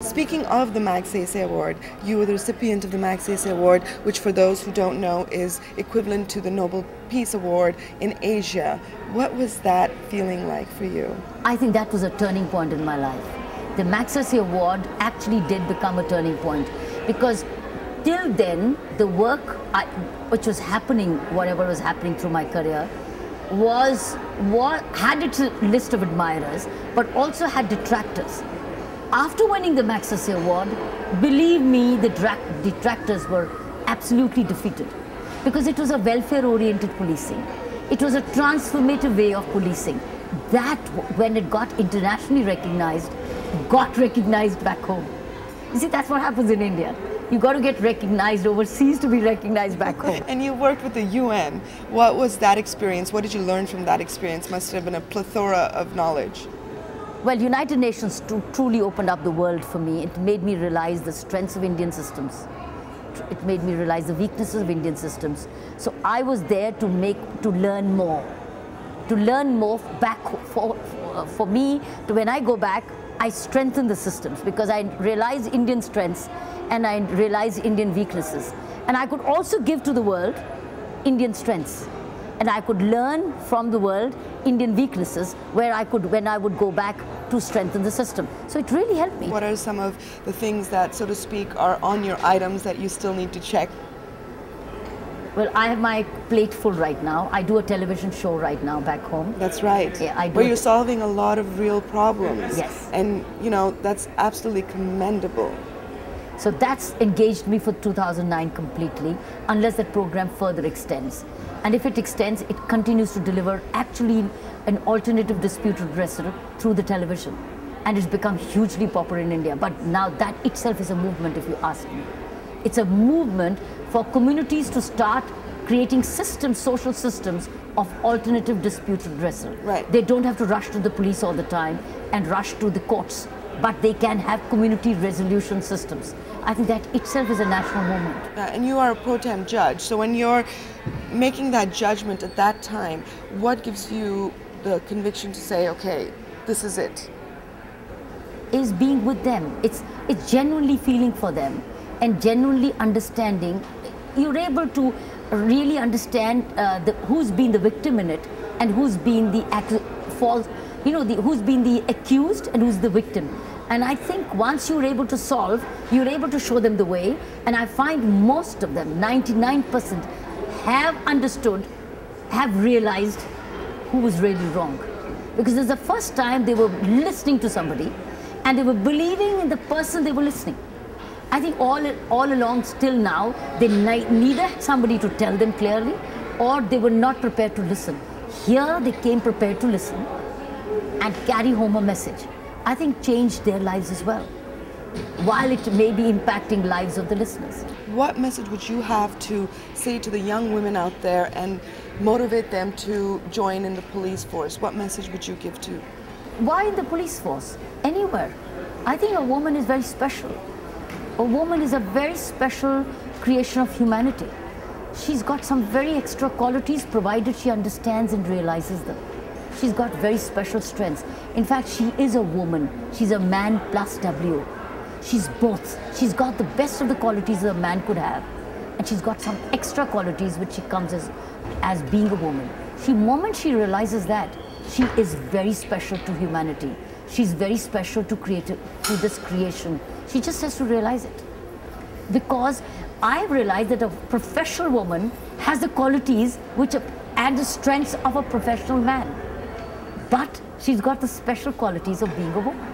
Speaking of the Magsaysay Award, you were the recipient of the Magsaysay Award, which for those who don't know is equivalent to the Nobel Peace Award in Asia. What was that feeling like for you? I think that was a turning point in my life. The Magsaysay Award actually did become a turning point because till then the work which was happening, whatever was happening through my career, had its list of admirers but also had detractors. After winning the Magsaysay Award, believe me, the detractors were absolutely defeated because it was a welfare-oriented policing. It was a transformative way of policing. That, when it got internationally recognized, got recognized back home. You see, that's what happens in India. You got to get recognized overseas to be recognized back home. And you worked with the UN. What was that experience? What did you learn from that experience? Must have been a plethora of knowledge. Well, United Nations truly opened up the world for me. It made me realize the strengths of Indian systems. It made me realize the weaknesses of Indian systems. So I was there to learn more. To learn more back for me, when I go back, I strengthen the systems because I realize Indian strengths and I realize Indian weaknesses. And I could also give to the world Indian strengths. And I could learn from the world Indian weaknesses when I would go back to strengthen the system. So it really helped me. What are some of the things that, so to speak, are on your items that you still need to check? Well, I have my plate full right now. I do a television show right now back home. That's right. Yeah, I do. Where you're solving a lot of real problems. Yes. And, you know, that's absolutely commendable. So that's engaged me for 2009 completely, unless that program further extends. And if it extends, it continues to deliver actually an alternative dispute redressal through the television. And it's become hugely popular in India. But now that itself is a movement, if you ask me. It's a movement for communities to start creating systems, social systems of alternative dispute redressal. Right. They don't have to rush to the police all the time and rush to the courts, but they can have community resolution systems. I think that itself is a national movement. And you are a pro tem judge, so when you're making that judgment at that time, what gives you the conviction to say, okay, this is it? Is being with them. It's genuinely feeling for them and genuinely understanding. You're able to really understand who's been the victim in it and who's been the who's been the accused and who's the victim. And I think once you're able to solve, you're able to show them the way. And I find most of them, 99%, have understood, have realized who was really wrong. Because it's the first time they were listening to somebody and they were believing in the person they were listening. I think all along, still now, they neither had somebody to tell them clearly or they were not prepared to listen. Here they came prepared to listen and carry home a message. I think changed their lives as well, while it may be impacting lives of the listeners. What message would you have to say to the young women out there and motivate them to join in the police force? What message would you give to? Why in the police force? Anywhere. I think a woman is very special. A woman is a very special creation of humanity. She's got some very extra qualities provided she understands and realizes them. She's got very special strengths. In fact, she is a woman. She's a man plus W. She's both. She's got the best of the qualities that a man could have. And she's got some extra qualities which she comes as being a woman. The moment she realizes that, she is very special to humanity. She's very special to this creation. She just has to realize it. Because I realized that a professional woman has the qualities which add the strengths of a professional man. But she's got the special qualities of being a woman.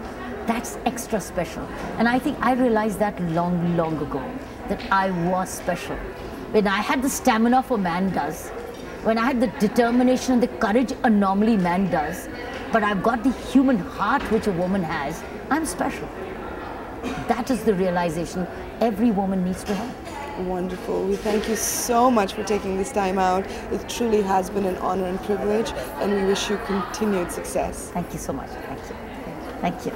That's extra special. And I think I realized that long, long ago, that I was special. When I had the stamina a man does, when I had the determination and the courage a normally man does, but I've got the human heart which a woman has, I'm special. That is the realization every woman needs to have. Wonderful. We thank you so much for taking this time out. It truly has been an honor and privilege, and we wish you continued success. Thank you so much. Thank you. Thank you.